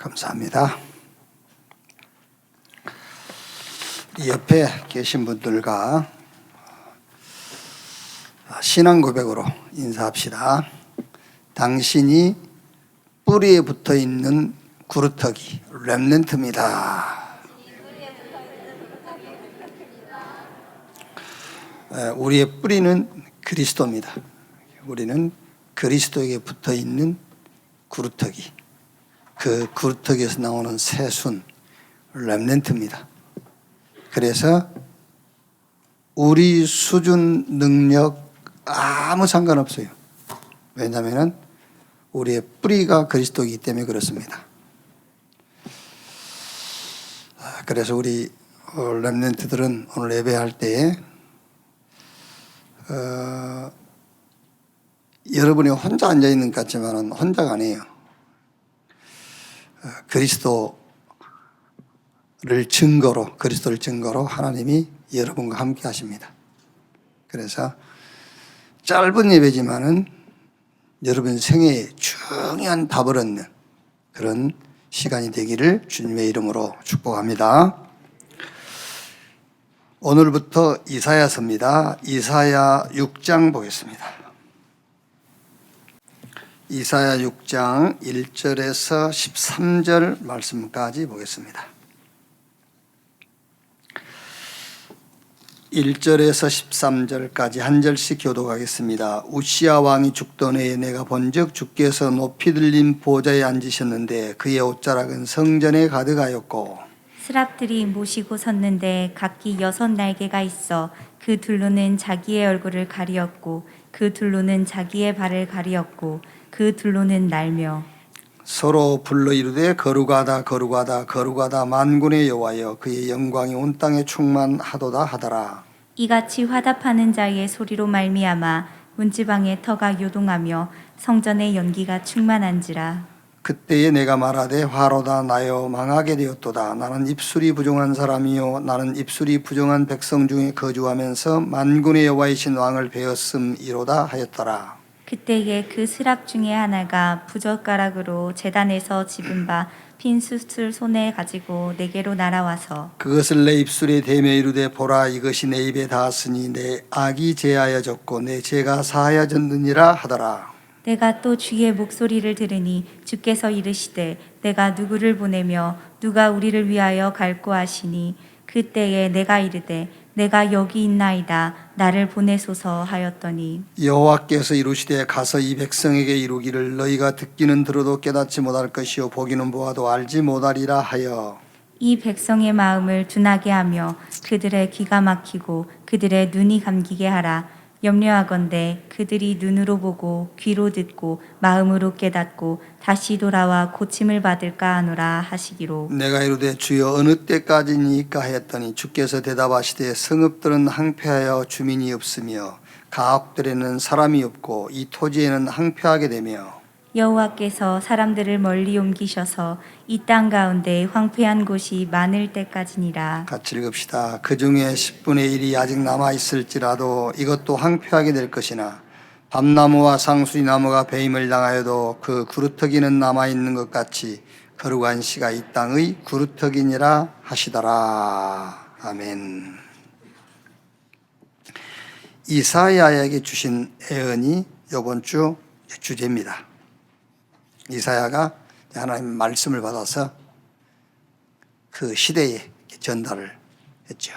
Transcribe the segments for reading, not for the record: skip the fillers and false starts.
감사합니다. 옆에 계신 분들과 신앙 고백으로 인사합시다. 당신이 뿌리에 붙어 있는 구루터기 렘넌트입니다. 우리의 뿌리는 그리스도입니다. 우리는 그리스도에게 붙어 있는 구루터기, 그 구루터기에서 나오는 새순 렘넌트입니다. 그래서 우리 수준 능력 아무 상관없어요. 왜냐하면 우리의 뿌리가 그리스도이기 때문에 그렇습니다. 그래서 우리 렘넌트들은 오늘 예배할 때에 여러분이 혼자 앉아있는 것 같지만 혼자가 아니에요. 그리스도를 증거로 하나님이 여러분과 함께 하십니다. 그래서 짧은 예배지만은 여러분 생애에 중요한 답을 얻는 그런 시간이 되기를 주님의 이름으로 축복합니다. 오늘부터 이사야서입니다. 이사야 6장 보겠습니다. 이사야 6장 1절에서 13절 말씀까지 보겠습니다. 1절에서 13절까지 한 절씩 교독하겠습니다. 우시야 왕이 죽던 해에 내가 본즉 주께서 높이 들린 보좌에 앉으셨는데 그의 옷자락은 성전에 가득하였고 스랍들이 모시고 섰는데 각기 6날개가 있어 그 둘로는 자기의 얼굴을 가리었고 그 둘로는 자기의 발을 가리었고 그 둘로는 날며 서로 불러 이르되 거룩하다 거룩하다 거룩하다 만군의 여호와여 그의 영광이 온 땅에 충만하도다 하더라. 이같이 화답하는 자의 소리로 말미암아 문지방의 터가 요동하며 성전의 연기가 충만한지라. 그때에 내가 말하되 화로다 나여 망하게 되었도다. 나는 입술이 부정한 사람이요 나는 입술이 부정한 백성 중에 거주하면서 만군의 여호와이신 왕을 배웠음이로다 하였더라. 그때에 그 스랍 중에 하나가 부젓가락으로 제단에서 집은 바 핀 숯을 손에 가지고 내게로 날아와서 그것을 내 입술에 대며 이르되 보라 이것이 내 입에 닿았으니 내 악이 제하여졌고 내 죄가 사하여졌느니라 하더라. 내가 또 주의 목소리를 들으니 주께서 이르시되 내가 누구를 보내며 누가 우리를 위하여 갈고 하시니 그때에 내가 이르되 내가 여기 있나이다 나를 보내소서 하였더니 여호와께서 이루시되 가서 이 백성에게 이루기를 너희가 듣기는 들어도 깨닫지 못할 것이요 보기는 보아도 알지 못하리라 하여 이 백성의 마음을 둔하게 하며 그들의 귀가 막히고 그들의 눈이 감기게 하라. 염려하건대 그들이 눈으로 보고 귀로 듣고 마음으로 깨닫고 다시 돌아와 고침을 받을까 하노라 하시기로. 내가 이르되 주여 어느 때까지니까 하였더니 주께서 대답하시되 성읍들은 항폐하여 주민이 없으며 가옥들에는 사람이 없고 이 토지에는 항폐하게 되며 여호와께서 사람들을 멀리 옮기셔서 이 땅 가운데 황폐한 곳이 많을 때까지니라. 같이 읽읍시다. 그 중에 10분의 1이 아직 남아있을지라도 이것도 항폐하게 될 것이나 밤나무와 상수리나무가 배임을 당하여도 그 구루터기는 남아있는 것 같이 거룩한 시가 이 땅의 구루터기니라 하시더라. 아멘. 이사야에게 주신 예언이 이번 주 주제입니다. 이사야가 하나님 말씀을 받아서 그 시대에 전달을 했죠.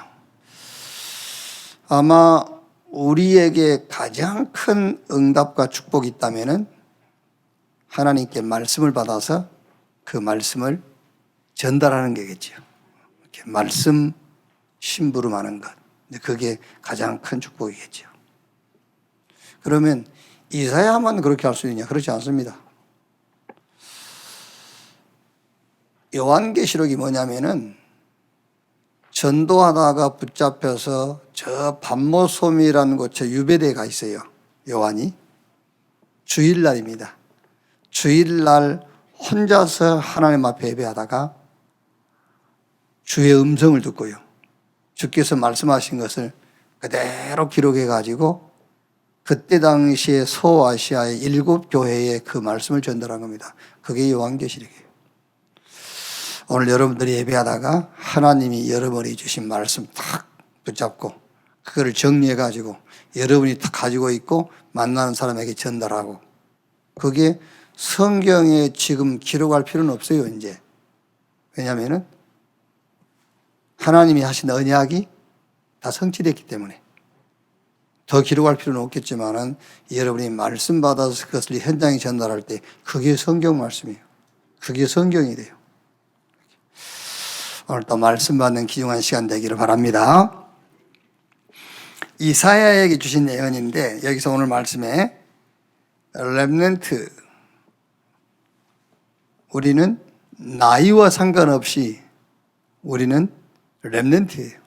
아마 우리에게 가장 큰 응답과 축복이 있다면은 하나님께 말씀을 받아서 그 말씀을 전달하는 게겠죠. 이렇게 말씀 심부름하는 것. 그게 가장 큰 축복이겠죠. 그러면 이사야만 그렇게 할 수 있느냐? 그렇지 않습니다. 요한계시록이 뭐냐면은 전도하다가 붙잡혀서 저 반모섬이라는 곳에 유배대에 가 있어요. 요한이 주일날입니다. 주일날 혼자서 하나님 앞에 예배하다가 주의 음성을 듣고요. 주께서 말씀하신 것을 그대로 기록해 가지고 그때 당시에 소아시아의 7 교회에 그 말씀을 전달한 겁니다. 그게 요한계시록이에요. 오늘 여러분들이 예배하다가 하나님이 여러분이 주신 말씀 탁 붙잡고 그거를 정리해 가지고 여러분이 탁 가지고 있고 만나는 사람에게 전달하고, 그게 성경에 지금 기록할 필요는 없어요 이제. 왜냐하면 하나님이 하신 언약이 다 성취됐기 때문에 더 기록할 필요는 없겠지만은 여러분이 말씀 받아서 그것을 현장에 전달할 때 그게 성경 말씀이에요. 그게 성경이 돼요. 오늘 또 말씀 받는 귀중한 시간 되기를 바랍니다. 이사야에게 주신 예언인데 여기서 오늘 말씀에 렘넌트, 우리는 나이와 상관없이 우리는 렘넌트예요.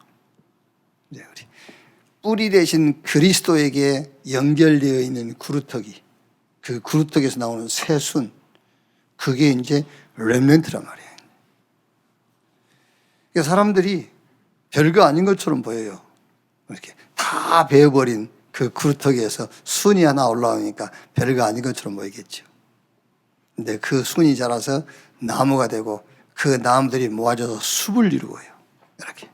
뿌리 대신 그리스도에게 연결되어 있는 구루터기, 그 구루터기에서 나오는 새순, 그게 이제 렘넌트란 말이에요. 그러니까 사람들이 별거 아닌 것처럼 보여요. 이렇게 다 베어버린 그 구루터기에서 순이 하나 올라오니까 별거 아닌 것처럼 보이겠죠. 근데 그 순이 자라서 나무가 되고 그 나무들이 모아져서 숲을 이루고요. 이렇게.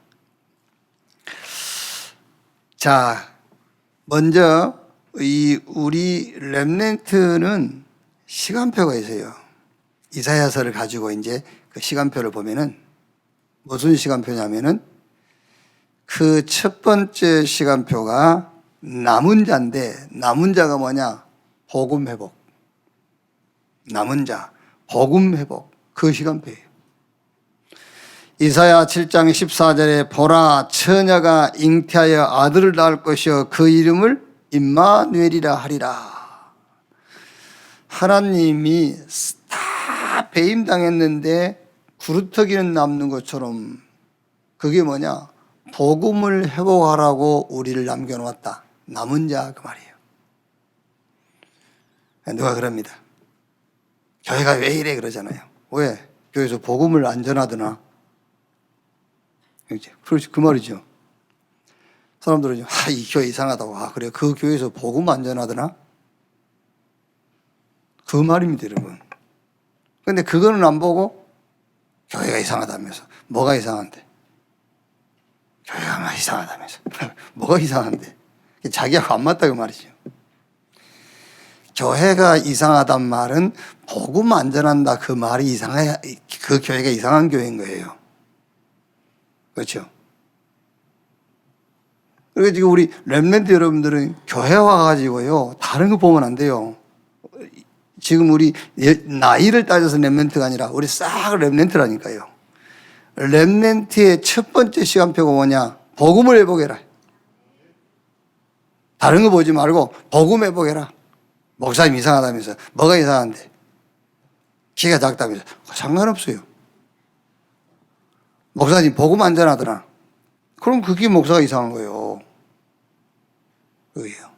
자, 먼저 우리 렘넌트는 시간표가 있어요. 이사야서를 가지고 이제 그 시간표를 보면은 무슨 시간표냐면은 그 첫 번째 시간표가 남은 자인데, 남은 자가 뭐냐? 복음 회복. 남은 자, 복음 회복. 그 시간표예요. 이사야 7장 14절에 보라, 처녀가 잉태하여 아들을 낳을 것이요 그 이름을 임마누엘이라 하리라. 하나님이 다 배임당했는데 구루터기는 남는 것처럼, 그게 뭐냐? 복음을 회복하라고 우리를 남겨놓았다. 남은 자, 그 말이에요. 누가 그럽니다. 교회가 왜 이래 그러잖아요. 왜? 교회에서 복음을 안 전하더나. 그렇지, 그 말이죠. 사람들은 이 교회 이상하다고. 그래, 그 교회에서 복음 안 전하더나? 그 말입니다, 여러분. 근데 그거는 안 보고 교회가 이상하다면서. 뭐가 이상한데? 교회가 이상하다면서. 뭐가 이상한데? 자기하고 안 맞다 그 말이죠. 교회가 이상하단 말은 복음 안 전한다 그 말이 이상해. 그 교회가 이상한 교회인 거예요. 그렇죠? 그러니까 지금 우리 렘넌트 여러분들은 교회 와가지고요 다른 거 보면 안 돼요. 지금 우리 나이를 따져서 렘넌트가 아니라 우리 싹 렘넌트라니까요. 렘넌트의 첫 번째 시간표가 뭐냐? 복음을 회복해라. 다른 거 보지 말고 복음 회복해라. 목사님 이상하다면서. 뭐가 이상한데? 키가 작다면서. 상관없어요. 목사님 복음 안 전하더라. 그럼 그게 목사가 이상한 거예요. 그게요.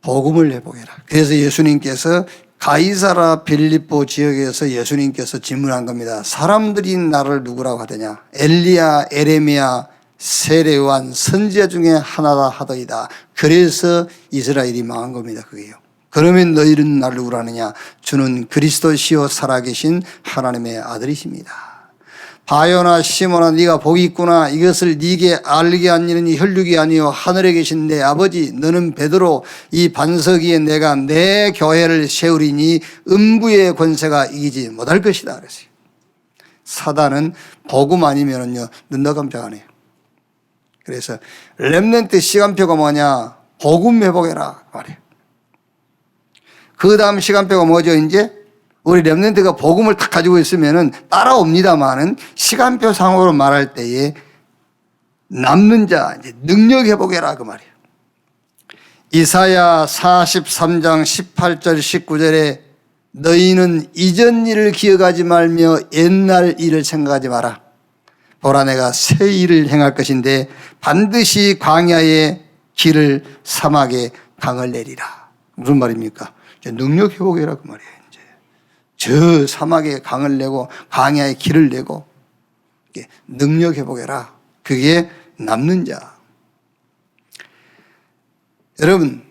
복음을 회복해라. 그래서 예수님께서 가이사라 빌립보 지역에서 예수님께서 질문한 겁니다. 사람들이 나를 누구라고 하더냐? 엘리야, 에레미야, 세례요한 선지자 중에 하나다 하더이다. 그래서 이스라엘이 망한 겁니다. 그게요. 그러면 너희는 나를 누구라 하느냐? 주는 그리스도시요 살아계신 하나님의 아들이십니다. 바요나 시몬아, 네가 복이 있구나. 이것을 네게 알게 하는 이 혈육이 아니요 하늘에 계신 내 아버지. 너는 베드로, 이 반석 위에 내가 내 교회를 세우리니 음부의 권세가 이기지 못할 것이다 그랬어요. 사단은 복음 아니면은요 눈도 깜짝 안 해요. 그래서 렘넌트 시간표가 뭐냐? 복음 회복해라 말이에요. 그 다음 시간표가 뭐죠? 이제 우리 렘넌트가 복음을 딱 가지고 있으면은 따라옵니다만은 시간표 상으로 말할 때에 남는 자, 이제 능력 회복해라 그 말이에요. 이사야 43장 18절 19절에 너희는 이전 일을 기억하지 말며 옛날 일을 생각하지 마라. 보라, 내가 새 일을 행할 것인데 반드시 광야의 길을 사막에 강을 내리라. 무슨 말입니까? 능력 회복해라 그 말이에요. 이제 저 사막에 강을 내고 광야의 길을 내고 능력 회복해라. 그게 남는 자. 여러분,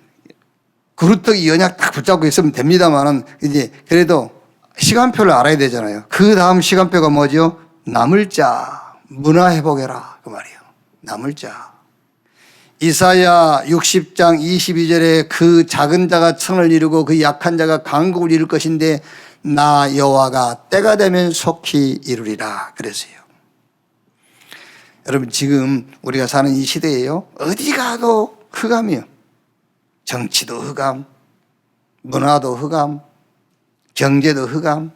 그루터기 연약 딱 붙잡고 있으면 됩니다만은 이제 그래도 시간표를 알아야 되잖아요. 그 다음 시간표가 뭐죠? 남을 자, 문화회복해라. 그 말이에요. 남을 자. 이사야 60장 22절에 그 작은 자가 천을 이루고 그 약한 자가 강국을 이룰 것인데 나 여호와가 때가 되면 속히 이루리라 그랬어요. 여러분 지금 우리가 사는 이 시대에요. 어디 가도 흑암이요. 정치도 흑암, 문화도 흑암, 경제도 흑암.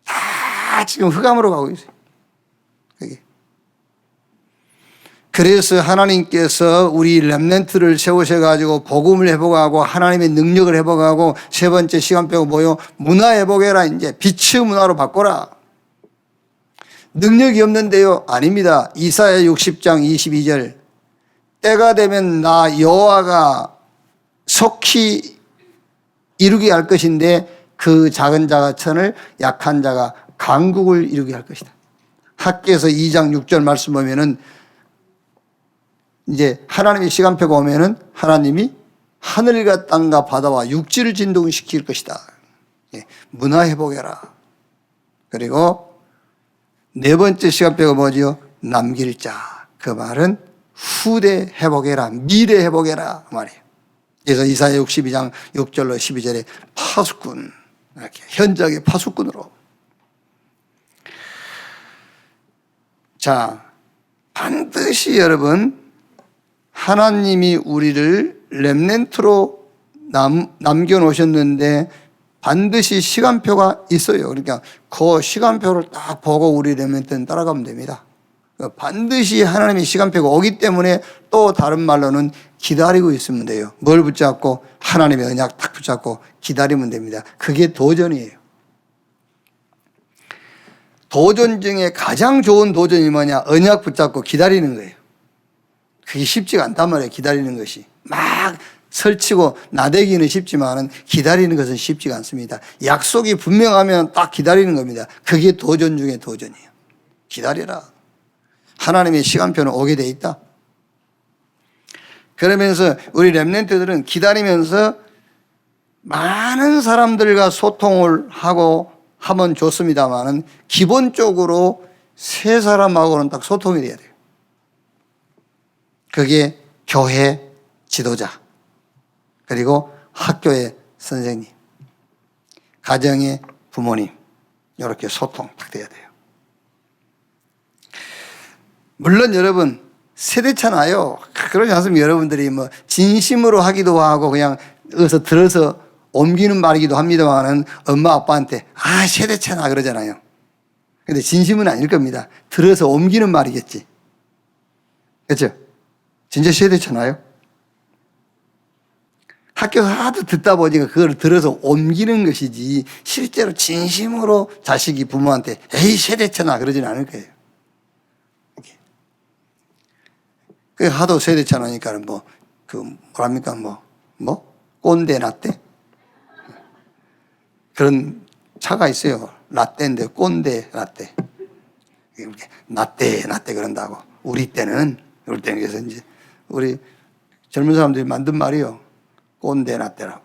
다 지금 흑암으로 가고 있어요. 그게. 그래서 하나님께서 우리 렘넌트를 세우셔가지고 복음을 회복하고 하나님의 능력을 회복하고 세 번째 시간표가 뭐요? 문화 회복해라. 이제 빛의 문화로 바꿔라. 능력이 없는데요? 아닙니다. 이사야 60장 22절 때가 되면 나 여호와가 속히 이루게 할 것인데 그 작은 자가 천을 약한 자가 강국을 이루게 할 것이다. 학개에서 2장 6절 말씀 보면은 이제 하나님의 시간표가 오면은 하나님이 하늘과 땅과 바다와 육지를 진동시킬 것이다. 문화 회복해라. 그리고 네 번째 시간표가 뭐지요? 남길 자. 그 말은 후대 회복해라. 미래 회복해라. 그 말이에요. 그래서 이사야 62장 6절로 12절에 파수꾼. 이렇게 현장의 파수꾼으로. 자, 반드시 여러분 하나님이 우리를 렘넌트로 남겨놓으셨는데 반드시 시간표가 있어요. 그러니까 그 시간표를 딱 보고 우리 렘넌트는 따라가면 됩니다. 반드시 하나님의 시간표가 오기 때문에 또 다른 말로는 기다리고 있으면 돼요. 뭘 붙잡고? 하나님의 언약 딱 붙잡고 기다리면 됩니다. 그게 도전이에요. 도전 중에 가장 좋은 도전이 뭐냐? 언약 붙잡고 기다리는 거예요. 그게 쉽지가 않단 말이에요. 기다리는 것이. 막 설치고 나대기는 쉽지만 기다리는 것은 쉽지가 않습니다. 약속이 분명하면 딱 기다리는 겁니다. 그게 도전 중에 도전이에요. 기다려라. 하나님의 시간표는 오게 돼 있다. 그러면서 우리 렘넌트들은 기다리면서 많은 사람들과 소통을 하고 하면 좋습니다만은 기본적으로 세 사람하고는 딱 소통이 돼야 돼요. 그게 교회 지도자, 그리고 학교의 선생님, 가정의 부모님, 이렇게 소통 딱 돼야 돼요. 물론 여러분 세대차나요. 그러지 않습니까? 여러분들이 뭐 진심으로 하기도 하고 그냥 어서 들어서 옮기는 말이기도 합니다만은 엄마 아빠한테 세대차나 그러잖아요. 근데 진심은 아닐 겁니다. 들어서 옮기는 말이겠지. 그렇죠? 진짜 세대차나요? 학교에서 하도 듣다 보니까 그걸 들어서 옮기는 것이지 실제로 진심으로 자식이 부모한테 에이 세대차나 그러지는 않을 거예요. 그 하도 세대차나니까 뭐랍니까 꼰대 라떼 그런 차가 있어요. 라떼인데 꼰대 라떼. 이렇게 라떼 그런다고. 우리 때는 그래서 이제 우리 젊은 사람들이 만든 말이요. 꼰대 라떼라고.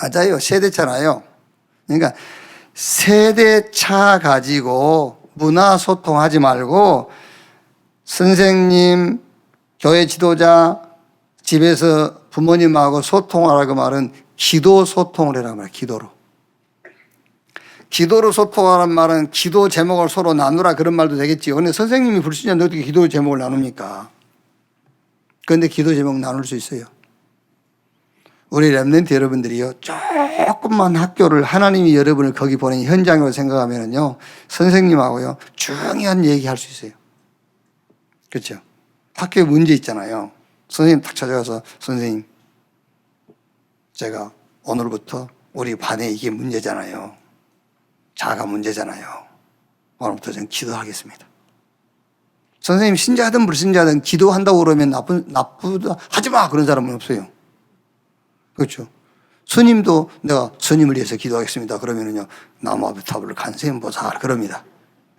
맞아요. 세대차나요. 그러니까 세대차 가지고 문화 소통하지 말고 선생님, 교회 지도자, 집에서 부모님하고 소통하라고 말은 기도 소통을 해라 말이에요. 기도로. 기도로 소통하라는 말은 기도 제목을 서로 나누라 그런 말도 되겠지요. 그런데 선생님이 불신자인데 어떻게 기도 제목을 나눕니까? 그런데 기도 제목 나눌 수 있어요. 우리 렘넌트 여러분들이요. 조금만 학교를 하나님이 여러분을 거기 보낸 현장으로 생각하면요. 선생님하고요. 중요한 얘기 할 수 있어요. 그렇죠? 학교에 문제 있잖아요. 선생님 딱 찾아가서 선생님 제가 오늘부터 우리 반에 이게 문제잖아요. 자가 문제잖아요. 오늘부터 저는 기도하겠습니다. 선생님 신자든 불신자든 기도한다고 그러면 나쁘다 하지 마 그런 사람은 없어요. 그렇죠? 스님도 내가 스님을 위해서 기도하겠습니다. 그러면은요 나무아비타불 간세음보살 그럽니다.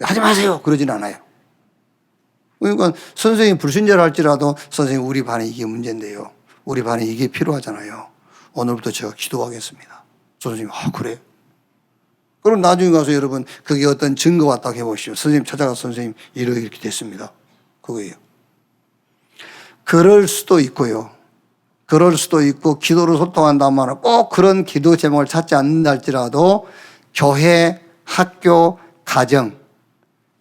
하지 마세요. 그러진 않아요. 그러니까 선생님이 불신자를 할지라도 선생님 우리 반에 이게 문제인데요. 우리 반에 이게 필요하잖아요. 오늘부터 제가 기도하겠습니다. 선생님, 그래? 그럼 나중에 가서 여러분 그게 어떤 증거가 딱 해보시오. 선생님 찾아가서 선생님 이렇게 됐습니다. 그거예요. 그럴 수도 있고요. 그럴 수도 있고 기도로 소통한다는 말은 꼭 그런 기도 제목을 찾지 않는다 할지라도 교회, 학교, 가정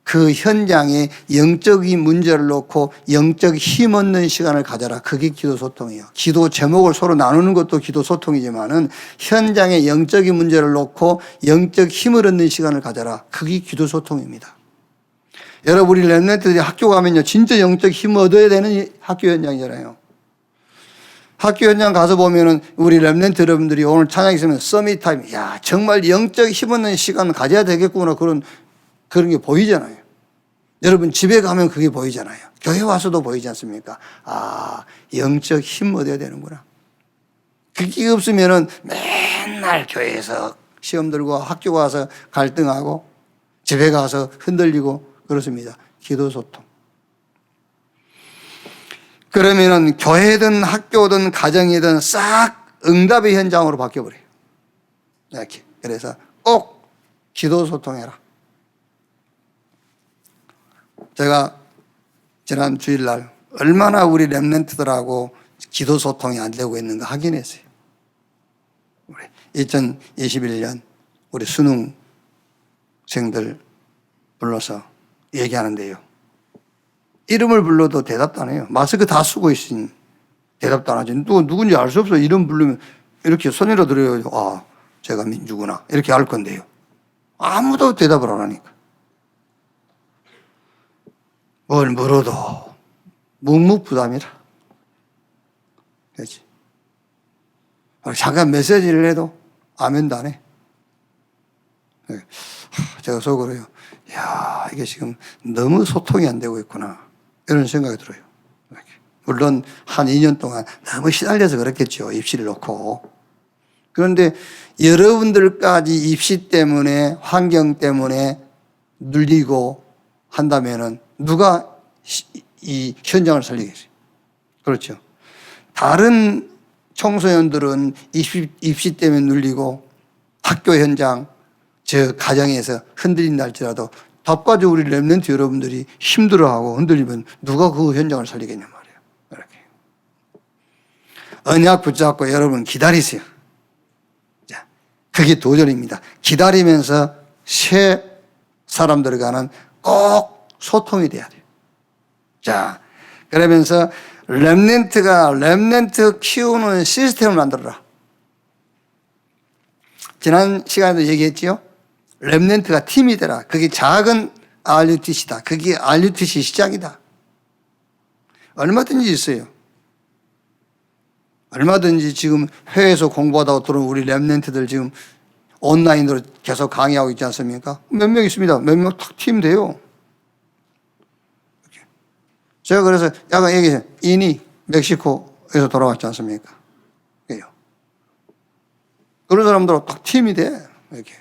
그 현장에 영적인 문제를 놓고 영적 힘 얻는 시간을 가져라. 그게 기도 소통이에요. 기도 제목을 서로 나누는 것도 기도 소통이지만은 현장에 영적인 문제를 놓고 영적 힘을 얻는 시간을 가져라. 그게 기도 소통입니다. 여러분 우리 렘넌트들이 학교 가면요 진짜 영적 힘을 얻어야 되는 학교 현장이잖아요. 학교 현장 가서 보면은 우리 렘넌트 여러분들이 오늘 찬양 있으면 서밋 타임, 야 정말 영적 힘 얻는 시간 가져야 되겠구나 그런 게 보이잖아요. 여러분 집에 가면 그게 보이잖아요. 교회 와서도 보이지 않습니까? 영적 힘 얻어야 되는구나. 그게 없으면은 맨날 교회에서 시험 들고 학교 가서 갈등하고 집에 가서 흔들리고 그렇습니다. 기도 소통. 그러면은 교회든 학교든 가정이든 싹 응답의 현장으로 바뀌어버려요. 이렇게. 그래서 꼭 기도 소통해라. 제가 지난 주일날 얼마나 우리 렘넌트들하고 기도 소통이 안 되고 있는가 확인했어요. 2021년 우리 수능생들 불러서 얘기하는데요. 이름을 불러도 대답도 안 해요. 마스크 다 쓰고 있으니 대답도 안 하죠. 누군지 알 수 없어요. 이름 부르면 이렇게 손으로 들어요. 제가 민주구나. 이렇게 알 건데요. 아무도 대답을 안 하니까. 뭘 물어도 묵묵부담이라. 그렇지. 잠깐 메시지를 해도 아멘도 안 해. 제가 속으로요. 야, 이게 지금 너무 소통이 안 되고 있구나. 이런 생각이 들어요. 물론 한 2년 동안 너무 시달려서 그렇겠죠. 입시를 놓고. 그런데 여러분들까지 입시 때문에 환경 때문에 눌리고 한다면은 누가 이 현장을 살리겠어요? 그렇죠. 다른 청소년들은 입시 때문에 눌리고 학교 현장, 가정에서 흔들린다 할지라도 답가지고 우리 렘넌트 여러분들이 힘들어하고 흔들리면 누가 그 현장을 살리겠냐 말이에요. 이렇게. 언약 붙잡고 여러분 기다리세요. 자, 그게 도전입니다. 기다리면서 새 사람들과는 꼭 소통이 돼야 돼요. 자, 그러면서 렘넌트 키우는 시스템을 만들어라. 지난 시간에도 얘기했지요. 렘넌트가 팀이 되라. 그게 작은 RUTC다. 그게 RUTC 시작이다. 얼마든지 있어요. 얼마든지 지금 해외에서 공부하다가 들어온 우리 렘넌트들 지금 온라인으로 계속 강의하고 있지 않습니까? 몇 명 있습니다. 몇 명 탁 팀 돼요. 제가 그래서 약간 얘기해요. 인이 멕시코에서 돌아왔지 않습니까? 그래요. 그런 사람들하고 딱 팀이 돼. 이렇게.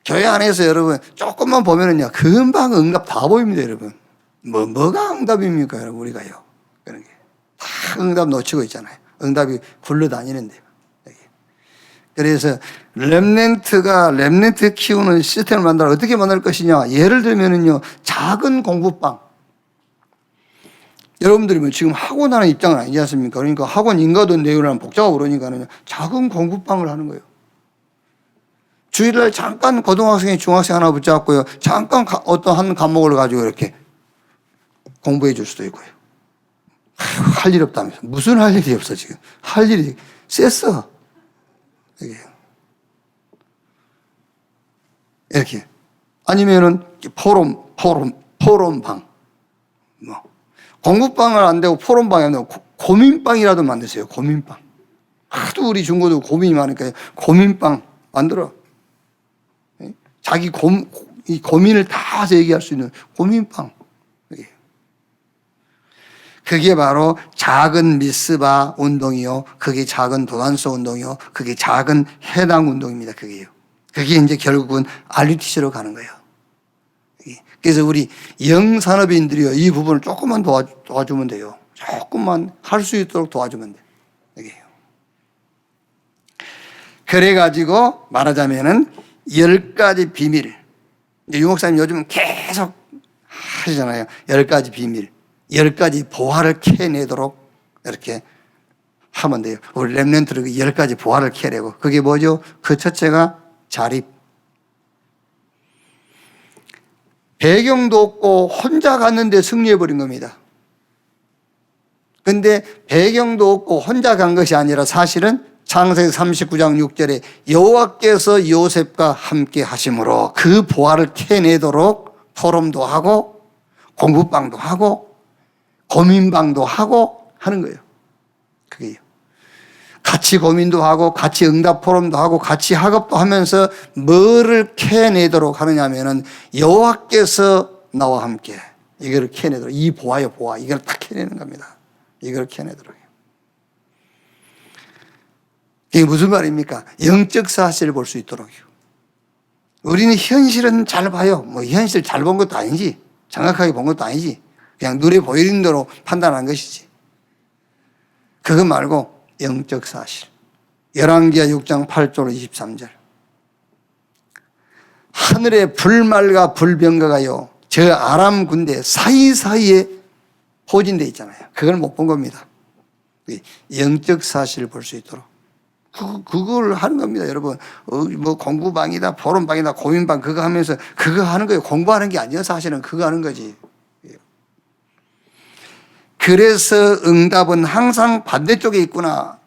교회 안에서 여러분 조금만 보면은요, 금방 응답 다 보입니다, 여러분. 뭐가 응답입니까, 여러분, 우리가요. 그런 게. 다 응답 놓치고 있잖아요. 응답이 굴러다니는데. 그래서 렘넌트 키우는 시스템을 만들어 어떻게 만들 것이냐. 예를 들면은요, 작은 공부방. 여러분들이 뭐 지금 학원 하는 입장은 아니지 않습니까? 그러니까 학원 인가돈 내용을 복잡하고 그러니까는 작은 공부방을 하는 거예요. 주일날 잠깐 고등학생이 중학생 하나 붙잡고요. 잠깐 어떤 한 과목을 가지고 이렇게 공부해 줄 수도 있고요. 할 일 없다면서. 무슨 할 일이 없어, 지금. 할 일이 셌어. 이렇게. 아니면은 포럼방. 공부방을 안 되고 포럼방이 안 되고 고민방이라도 만드세요. 고민방. 하도 우리 중고등 고민이 많으니까 고민방 만들어. 자기 고민을 다 와서 얘기할 수 있는 고민방. 그게 바로 작은 미스바 운동이요. 그게 작은 도단서 운동이요. 그게 작은 해당 운동입니다. 그게요. 그게 이제 결국은 RUTC로 가는 거예요. 그래서 우리 영산업인들이요, 이 부분을 조금만 도와주면 돼요. 조금만 할 수 있도록 도와주면 돼요. 그래가지고 말하자면은 10가지 비밀. 유 목사님 요즘 계속 하시잖아요. 10가지 비밀. 10가지 보화를 캐내도록 이렇게 하면 돼요. 우리 렘넌트를 10가지 보화를 캐내고. 그게 뭐죠? 그 첫째가 자립. 배경도 없고 혼자 갔는데 승리해버린 겁니다. 근데 배경도 없고 혼자 간 것이 아니라 사실은 창세기 39장 6절에 여호와께서 요셉과 함께 하심으로 그 보화를 캐내도록 토론도 하고 공부방도 하고 고민방도 하고 하는 거예요. 그게요. 같이 고민도 하고 같이 응답 포럼도 하고 같이 학업도 하면서 뭐를 캐내도록 하느냐면은 여호와께서 나와 함께 이걸 캐내도록, 이 보아요 보아, 이걸 딱 캐내는 겁니다. 이걸 캐내도록 해요. 이게 무슨 말입니까? 영적 사실을 볼 수 있도록요. 우리는 현실은 잘 봐요. 뭐 현실 잘 본 것도 아니지, 정확하게 본 것도 아니지, 그냥 눈에 보이는 대로 판단한 것이지. 그거 말고 영적 사실. 열왕기하 6장 8절 23절. 하늘에 불말과 불병거가요 저 아람 군대 사이사이에 포진되어 있잖아요. 그걸 못 본 겁니다. 영적 사실을 볼 수 있도록 그걸 하는 겁니다. 여러분, 뭐 공부방이다 포럼방이다 고민방 그거 하면서 그거 하는 거예요. 공부하는 게 아니에요. 사실은 그거 하는 거지. 그래서 응답은 항상 반대쪽에 있구나.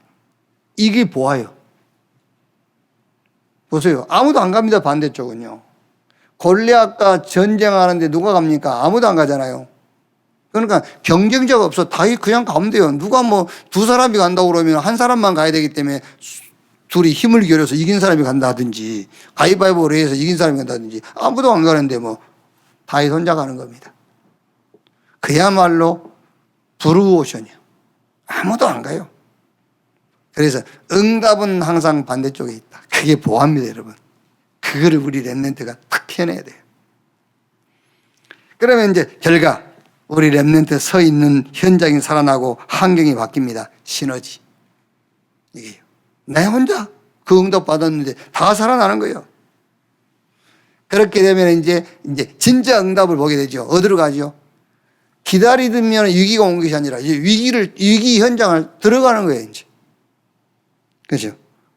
이게 보아요. 보세요. 아무도 안 갑니다. 반대쪽은요. 골리앗과 전쟁하는데 누가 갑니까? 아무도 안 가잖아요. 그러니까 경쟁자가 없어. 다 그냥 가면 돼요. 누가 뭐 두 사람이 간다고 그러면 한 사람만 가야 되기 때문에 둘이 힘을 기울여서 이긴 사람이 간다든지 가위바위보를 해서 이긴 사람이 간다든지 아무도 안 가는데 뭐 다윗 혼자 가는 겁니다. 그야말로 브루오션이요. 아무도 안 가요. 그래서 응답은 항상 반대쪽에 있다. 그게 보합니다, 여러분. 그거를 우리 렘넌트가 탁 해내야 돼요. 그러면 이제 결과 우리 렘넌트 서 있는 현장이 살아나고 환경이 바뀝니다. 시너지. 이게요. 내 혼자 그 응답 받았는데 다 살아나는 거예요. 그렇게 되면 이제 진짜 응답을 보게 되죠. 어디로 가죠? 기다리면 위기가 온 것이 아니라 이제 위기 현장을 들어가는 거예요, 이제. 그렇죠?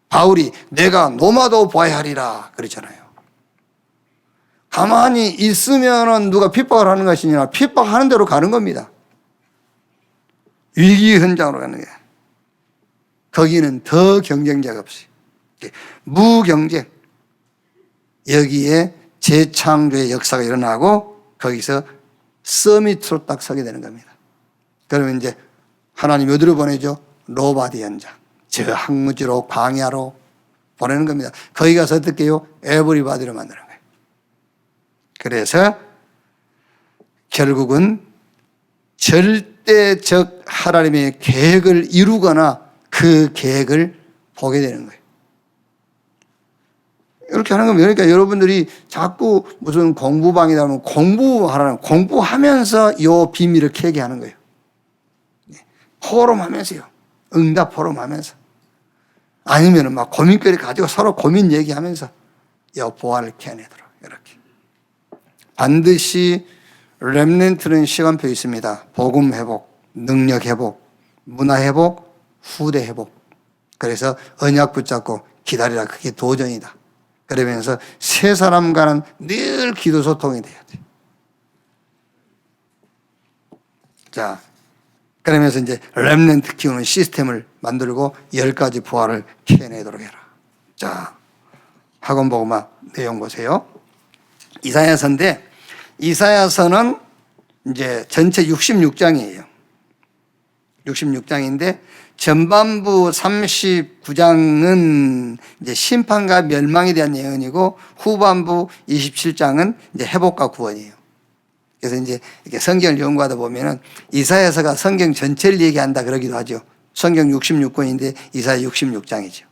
바울이 내가 노마도 보아야 하리라 그랬잖아요. 가만히 있으면은 누가 핍박을 하는 것이 아니라 핍박하는 대로 가는 겁니다. 위기 현장으로 가는 거예요. 거기는 더 경쟁자가 없어요. 무경쟁. 여기에 재창조의 역사가 일어나고 거기서 서밋으로 딱 서게 되는 겁니다. 그러면 이제 하나님 어디로 보내죠? 로바디 현장. 저 항무지로 광야로 보내는 겁니다. 거기 가서 어떻게 해요? 에브리바디로 만드는 거예요. 그래서 결국은 절대적 하나님의 계획을 이루거나 그 계획을 보게 되는 거예요. 이렇게 하는 겁니다. 그러니까 여러분들이 자꾸 무슨 공부방이다 하면 공부하면서 이 비밀을 캐게 하는 거예요. 포럼하면서요. 응답 포럼하면서. 아니면 막 고민거리 가지고 서로 고민 얘기하면서 이 보화를 캐내도록 이렇게. 반드시 렘넌트는 시간표 있습니다. 복음 회복, 능력 회복, 문화 회복, 후대 회복. 그래서 언약 붙잡고 기다리라. 그게 도전이다. 그러면서 세 사람과는 늘 기도 소통이 돼야 돼. 자, 그러면서 이제 렘넌트 키우는 시스템을 만들고 10가지 부활을 캐내도록 해라. 자, 학원 보고만 내용 보세요. 이사야서인데 이사야서는 이제 전체 66장이에요. 66장인데 전반부 39장은 이제 심판과 멸망에 대한 예언이고 후반부 27장은 이제 회복과 구원이에요. 그래서 이제 이렇게 성경을 연구하다 보면은 이사야서가 성경 전체를 얘기한다 그러기도 하죠. 성경 66권인데 이사야 66장이죠.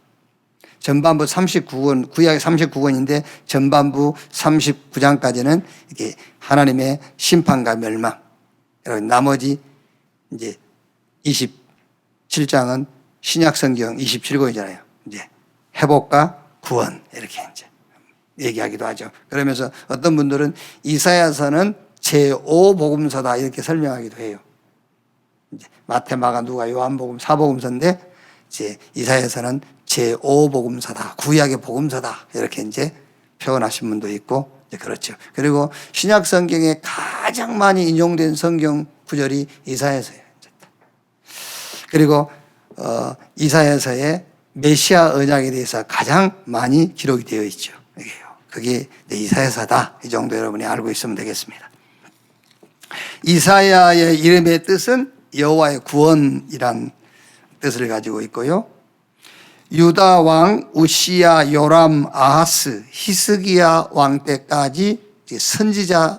전반부 39권, 구약 39권인데 전반부 39장까지는 이렇게 하나님의 심판과 멸망. 나머지 이제 27장은 신약 성경 27권이잖아요. 이제 회복과 구원 이렇게 이제 얘기하기도 하죠. 그러면서 어떤 분들은 이사야서는 제5복음서다 이렇게 설명하기도 해요. 이제 마태, 마가, 누가, 요한복음 4복음서인데 이제 이사야서는 제5복음서다, 구약의 복음서다 이렇게 이제 표현하신 분도 있고 이제 그렇죠. 그리고 신약 성경에 가장 많이 인용된 성경 구절이 이사야서예요. 그리고 이사야서에 메시아 언약에 대해서 가장 많이 기록이 되어 있죠. 그게 이사야서다. 이 정도 여러분이 알고 있으면 되겠습니다. 이사야의 이름의 뜻은 여호와의 구원이란 뜻을 가지고 있고요. 유다 왕 우시야, 요람, 아하스, 히스기야 왕 때까지 선지자로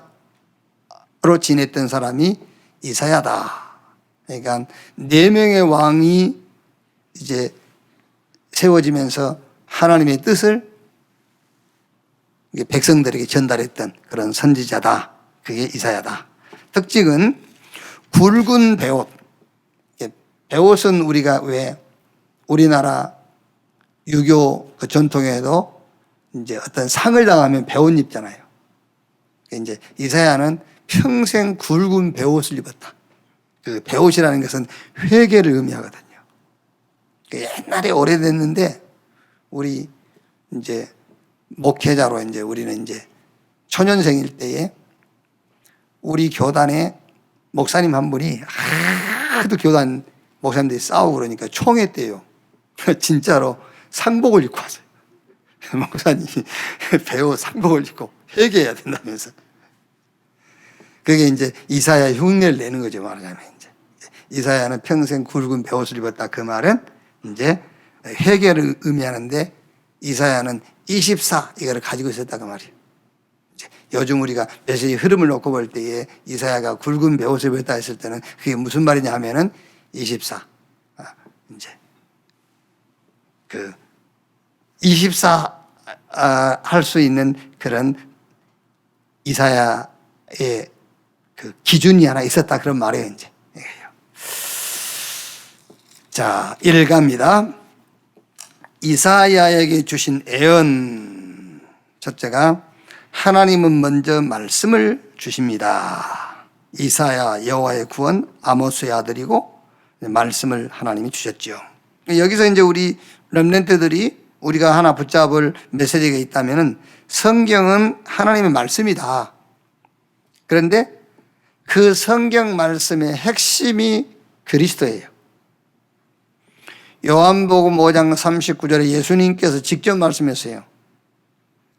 지냈던 사람이 이사야다. 그러니까 4명의 왕이 이제 세워지면서 하나님의 뜻을 백성들에게 전달했던 그런 선지자다. 그게 이사야다. 특징은 굵은 배옷. 배옷은 우리가 왜 우리나라 유교 그 전통에도 이제 어떤 상을 당하면 배옷 입잖아요. 이제 이사야는 평생 굵은 배옷을 입었다. 그 배옷이라는 것은 회개를 의미하거든요. 옛날에 오래됐는데 우리 이제 목회자로 이제 우리는 이제 초년생일 때에 우리 교단에 목사님 한 분이 하도 교단 목사님들이 싸우고 그러니까 총회 때요. 진짜로 상복을 입고 왔어요. 목사님이 배우 상복을 입고 회개해야 된다면서. 그게 이제 이사야 흉내를 내는 거죠, 말하자면. 이제 이사야는 평생 굵은 배옷을 입었다. 그 말은 이제 회개를 의미하는데 이사야는 24 이거를 가지고 있었다 그 말이에요. 이제 요즘 우리가 메시지 흐름을 놓고 볼 때에 이사야가 굵은 배옷을 입었다 했을 때는 그게 무슨 말이냐 하면은 24 이제 그 24 할 수 있는 그런 이사야의 그 기준이 하나 있었다 그런 말이에요. 이제 자, 읽갑니다. 이사야에게 주신 애언. 첫째가 하나님은 먼저 말씀을 주십니다. 이사야 여호와의 구원 아모스의 아들이고 말씀을 하나님이 주셨죠. 여기서 이제 우리 렘넌트들이 우리가 하나 붙잡을 메시지가 있다면은 성경은 하나님의 말씀이다. 그런데 그 성경 말씀의 핵심이 그리스도예요. 요한복음 5장 39절에 예수님께서 직접 말씀했어요.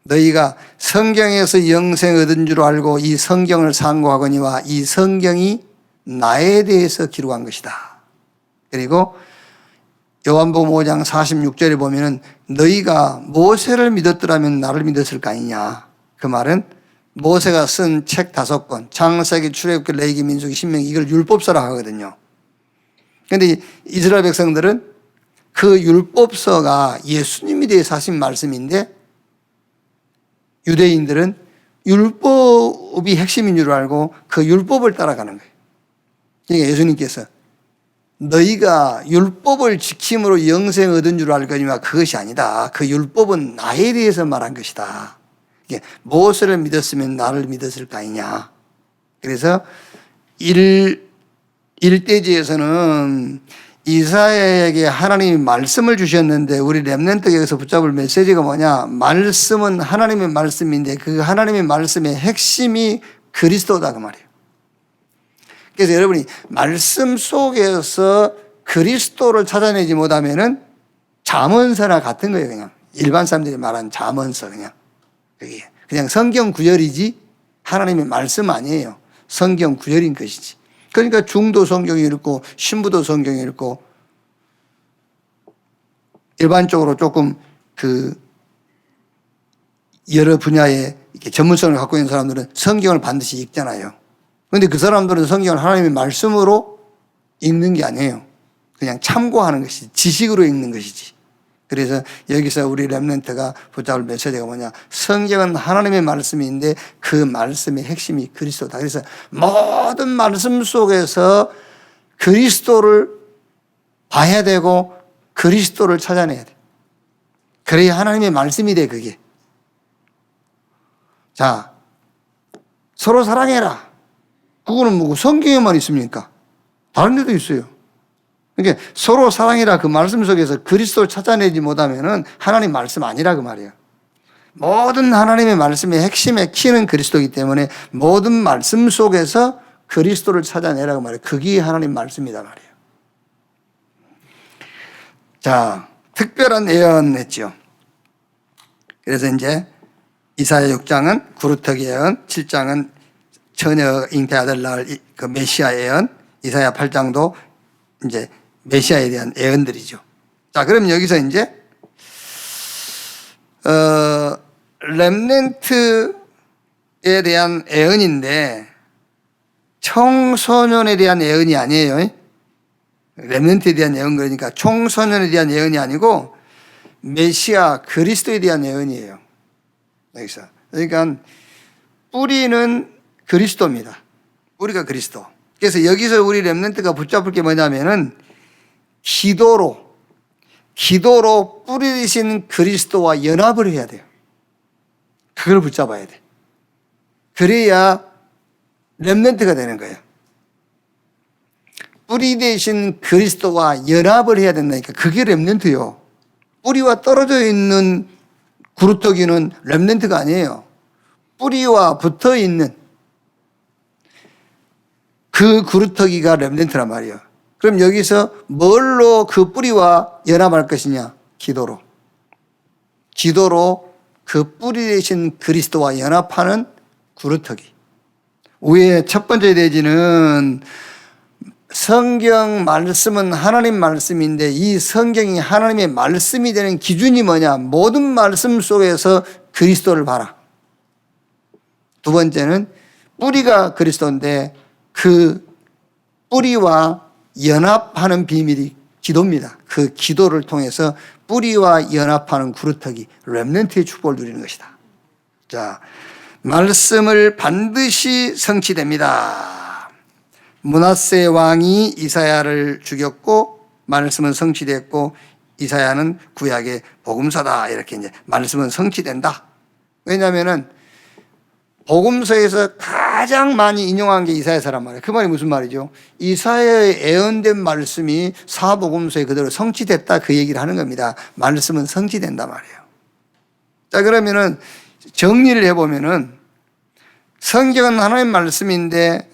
너희가 성경에서 영생 얻은 줄 알고 이 성경을 상고하거니와 이 성경이 나에 대해서 기록한 것이다. 그리고 요한복음 5장 46절에 보면은 너희가 모세를 믿었더라면 나를 믿었을 거 아니냐. 그 말은 모세가 쓴 책 5권, 창세기, 출애굽기, 레위기, 민수기, 신명기 이걸 율법서라 하거든요. 그런데 이스라엘 백성들은 그 율법서가 예수님에 대해서 하신 말씀인데 유대인들은 율법이 핵심인 줄 알고 그 율법을 따라가는 거예요. 그러니까 예수님께서 너희가 율법을 지킴으로 영생 얻은 줄 알거니와 그것이 아니다. 그 율법은 나에 대해서 말한 것이다. 모세를 믿었으면 나를 믿었을 거 아니냐. 그래서 1대지에서는 이사야에게 하나님이 말씀을 주셨는데 우리 렘넌트에게서 붙잡을 메시지가 뭐냐. 말씀은 하나님의 말씀인데 그 하나님의 말씀의 핵심이 그리스도다 그 말이에요. 그래서 여러분이 말씀 속에서 그리스도를 찾아내지 못하면은 잠언서나 같은 거예요. 그냥 일반 사람들이 말하는 잠언서 그냥 성경 구절이지 하나님의 말씀 아니에요. 성경 구절인 것이지. 그러니까 중도 성경이 읽고 신부도 성경이 읽고 일반적으로 조금 그 여러 분야의 이렇게 전문성을 갖고 있는 사람들은 성경을 반드시 읽잖아요. 그런데 그 사람들은 성경을 하나님의 말씀으로 읽는 게 아니에요. 그냥 참고하는 것이지, 지식으로 읽는 것이지. 그래서 여기서 우리 렘넌트가 붙잡을 메시지가 뭐냐. 성경은 하나님의 말씀인데 그 말씀의 핵심이 그리스도다. 그래서 모든 말씀 속에서 그리스도를 봐야 되고 그리스도를 찾아내야 돼. 그래야 하나님의 말씀이 돼, 그게. 자, 서로 사랑해라. 그거는 뭐고 성경에만 있습니까? 다른 데도 있어요. 그러니까 서로 사랑해라 그 말씀 속에서 그리스도를 찾아내지 못하면은 하나님 말씀 아니라 그 말이에요. 모든 하나님의 말씀의 핵심의 키는 그리스도이기 때문에 모든 말씀 속에서 그리스도를 찾아내라고 말해요. 그게 하나님 말씀이다 말이에요. 자, 특별한 예언했죠. 그래서 이제 이사야 6장은 구루터기 예언, 7장은 처녀 잉태아들 낳을 그 메시아 예언, 이사야 8장도 이제 메시아에 대한 예언들이죠. 자, 그럼 여기서 이제 렘넌트에 대한 예언인데 청소년에 대한 예언이 아니에요. 렘넌트에 대한 예언 그러니까 청소년에 대한 예언이 아니고 메시아 그리스도에 대한 예언이에요. 여기서. 그러니까 뿌리는 그리스도입니다. 뿌리가 그리스도. 그래서 여기서 우리 렘넌트가 붙잡을 게 뭐냐면은 기도로 뿌리 되신 그리스도와 연합을 해야 돼요. 그걸 붙잡아야 돼. 그래야 렘넌트가 되는 거예요. 뿌리 되신 그리스도와 연합을 해야 된다니까. 그게 렘넌트요. 뿌리와 떨어져 있는 구루터기는 렘넌트가 아니에요. 뿌리와 붙어 있는 그 구루터기가 렘넌트란 말이에요. 그럼 여기서 뭘로 그 뿌리와 연합할 것이냐? 기도로. 기도로 그 뿌리 되신 그리스도와 연합하는 구루터기. 위에 첫 번째 대지는 성경 말씀은 하나님 말씀인데 이 성경이 하나님의 말씀이 되는 기준이 뭐냐? 모든 말씀 속에서 그리스도를 봐라. 두 번째는 뿌리가 그리스도인데 그 뿌리와 연합하는 비밀이 기도입니다. 그 기도를 통해서 뿌리와 연합하는 구루터기, 렘넌트의 축복을 누리는 것이다. 자, 말씀을 반드시 성취됩니다. 므낫세 왕이 이사야를 죽였고 말씀은 성취됐고 이사야는 구약의 복음서다. 이렇게 이제 말씀은 성취된다. 왜냐하면은 복음서에서 가장 많이 인용한 게 이사야서란 말이에요. 그 말이 무슨 말이죠? 이사야의 예언된 말씀이 사복음서에 그대로 성취됐다 그 얘기를 하는 겁니다. 말씀은 성취된다 말이에요. 자, 그러면은 정리를 해보면은 성경은 하나님의 말씀인데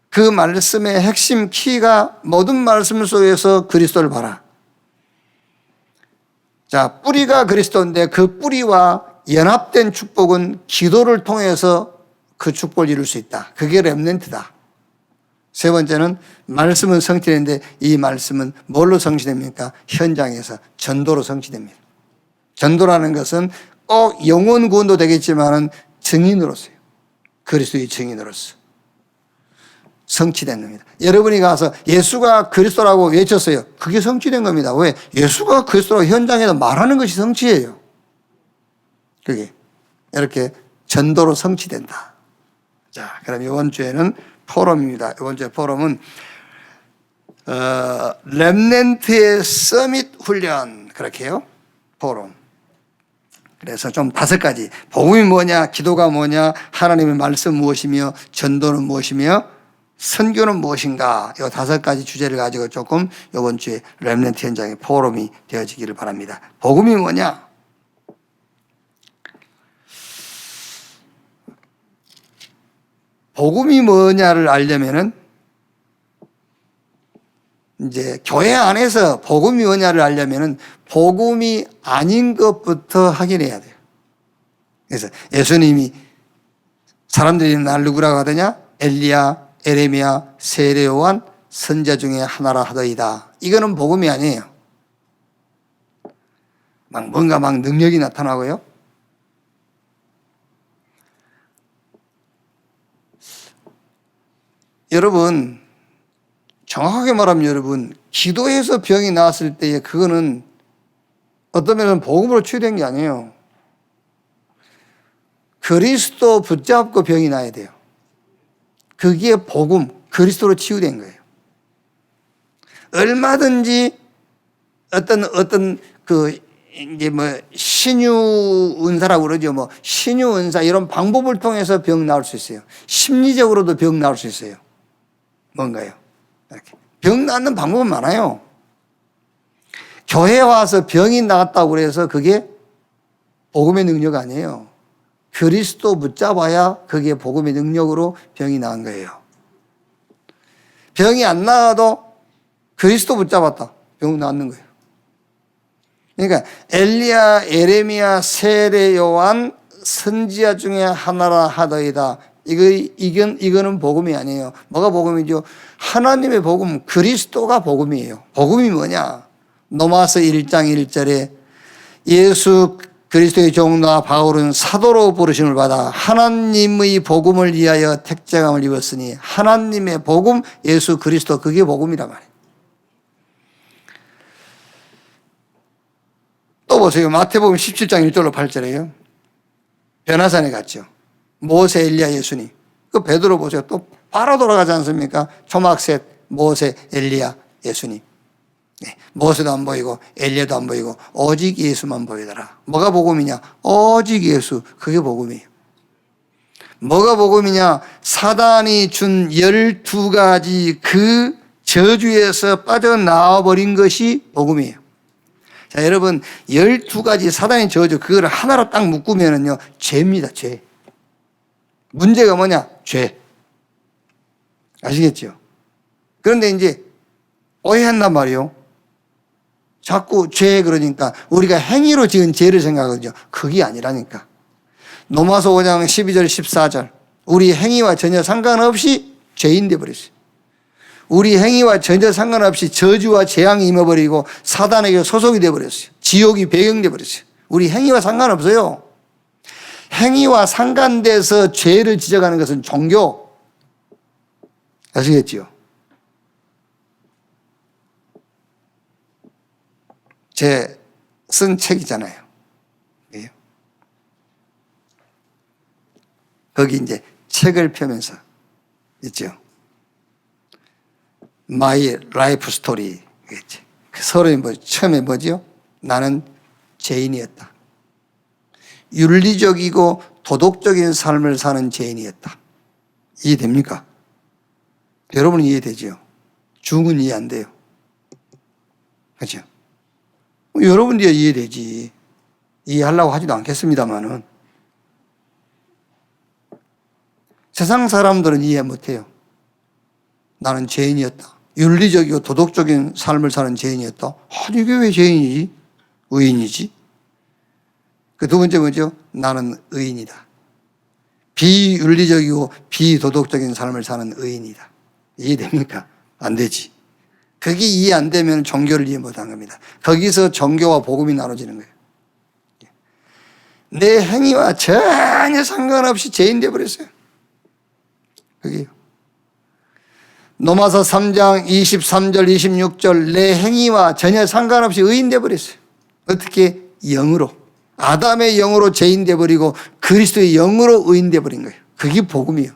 그 말씀의 핵심 키가 모든 말씀 속에서 그리스도를 봐라. 자, 뿌리가 그리스도인데 그 뿌리와 연합된 축복은 기도를 통해서 그 축복을 이룰 수 있다. 그게 렘넌트다. 세 번째는 말씀은 성취되는데 이 말씀은 뭘로 성취됩니까? 현장에서 전도로 성취됩니다. 전도라는 것은 꼭 영혼 구원도 되겠지만은 증인으로서요. 그리스도의 증인으로서 성취된 겁니다. 여러분이 가서 예수가 그리스도라고 외쳤어요. 그게 성취된 겁니다. 왜? 예수가 그리스도라고 현장에서 말하는 것이 성취예요. 그게 이렇게 전도로 성취된다. 자, 그럼 이번 주에는 포럼입니다. 이번 주에 포럼은 렘넌트의 서밋 훈련 그렇게 해요. 포럼. 그래서 좀 5가지. 복음이 뭐냐, 기도가 뭐냐, 하나님의 말씀 무엇이며, 전도는 무엇이며, 선교는 무엇인가. 이 5가지 주제를 가지고 조금 이번 주에 렘넌트 현장의 포럼이 되어지기를 바랍니다. 복음이 뭐냐? 복음이 뭐냐를 알려면은 이제 교회 안에서 복음이 뭐냐를 알려면은 복음이 아닌 것부터 확인해야 돼요. 그래서 예수님이 사람들이 날 누구라고 하더냐? 엘리야, 에레미야, 세례 요한 선자 중에 하나라 하더이다. 이거는 복음이 아니에요. 뭔가 능력이 나타나고요. 여러분, 정확하게 말하면 여러분, 기도해서 병이 나았을 때에 그거는 어떤 면에서는 복음으로 치유된 게 아니에요. 그리스도 붙잡고 병이 나야 돼요. 그게 복음, 그리스도로 치유된 거예요. 얼마든지 어떤 그 이제 뭐 신유 은사라고 그러죠. 뭐 신유 은사 이런 방법을 통해서 병 나을 수 있어요. 심리적으로도 병 나을 수 있어요. 뭔가요? 이렇게. 병 낫는 방법은 많아요. 교회 와서 병이 나았다고 그래서 그게 복음의 능력 아니에요. 그리스도 붙잡아야 그게 복음의 능력으로 병이 나은 거예요. 병이 안 나아도 그리스도 붙잡았다. 병 낫는 거예요. 그러니까 엘리야, 에레미야, 세례 요한 선지자 중에 하나라 하더이다. 이거는 복음이 아니에요. 뭐가 복음이죠? 하나님의 복음, 그리스도가 복음이에요. 복음이 뭐냐? 로마서 1장 1절에 예수 그리스도의 종나 바울은 사도로 부르심을 받아 하나님의 복음을 위하여 택정함을 입었으니 하나님의 복음, 예수 그리스도 그게 복음이란 말이에요. 또 보세요. 마태복음 17장 1절로 8절에요. 변화산에 갔죠. 모세, 엘리야, 예수님. 그 베드로 보세요. 또 바로 돌아가지 않습니까? 초막셋, 모세, 엘리야, 예수님. 네. 모세도 안 보이고 엘리야도 안 보이고 오직 예수만 보이더라. 뭐가 복음이냐? 오직 예수. 그게 복음이에요. 뭐가 복음이냐? 사단이 준 12가지 그 저주에서 빠져나와 버린 것이 복음이에요. 자, 여러분 12가지 사단의 저주 그걸 하나로 딱 묶으면은요 죄입니다. 죄. 문제가 뭐냐? 죄. 아시겠죠? 그런데 이제 오해한단 말이에요. 자꾸 죄 그러니까 우리가 행위로 지은 죄를 생각하거든요. 그게 아니라니까. 로마서 5장 12절 14절 우리 행위와 전혀 상관없이 죄인 되어버렸어요. 우리 행위와 전혀 상관없이 저주와 재앙이 임해버리고 사단에게 소속이 되어버렸어요. 지옥이 배경 되어버렸어요. 우리 행위와 상관없어요. 행위와 상관돼서 죄를 지적하는 것은 종교. 아시겠지요? 제 쓴 책이잖아요. 거기 이제 책을 펴면서 있죠. My Life Story. 그 서론이 처음에 뭐죠? 나는 죄인이었다. 윤리적이고 도덕적인 삶을 사는 죄인이었다. 이해됩니까? 여러분은 이해되죠? 중은 이해 안 돼요. 그렇죠? 여러분들이 이해되지. 이해하려고 하지도 않겠습니다만은. 세상 사람들은 이해 못해요. 나는 죄인이었다. 윤리적이고 도덕적인 삶을 사는 죄인이었다. 아니 이게 왜 죄인이지? 의인이지? 그 두 번째 뭐죠? 나는 의인이다. 비윤리적이고 비도덕적인 삶을 사는 의인이다. 이해됩니까? 안 되지. 그게 이해 안 되면 종교를 이해 못한 겁니다. 거기서 종교와 복음이 나눠지는 거예요. 내 행위와 전혀 상관없이 죄인 되어버렸어요. 그게요. 로마서 3장 23절 26절 내 행위와 전혀 상관없이 의인 되어버렸어요. 어떻게? 영으로. 아담의 영으로 죄인 되어버리고 그리스도의 영으로 의인 되어버린 거예요. 그게 복음이에요.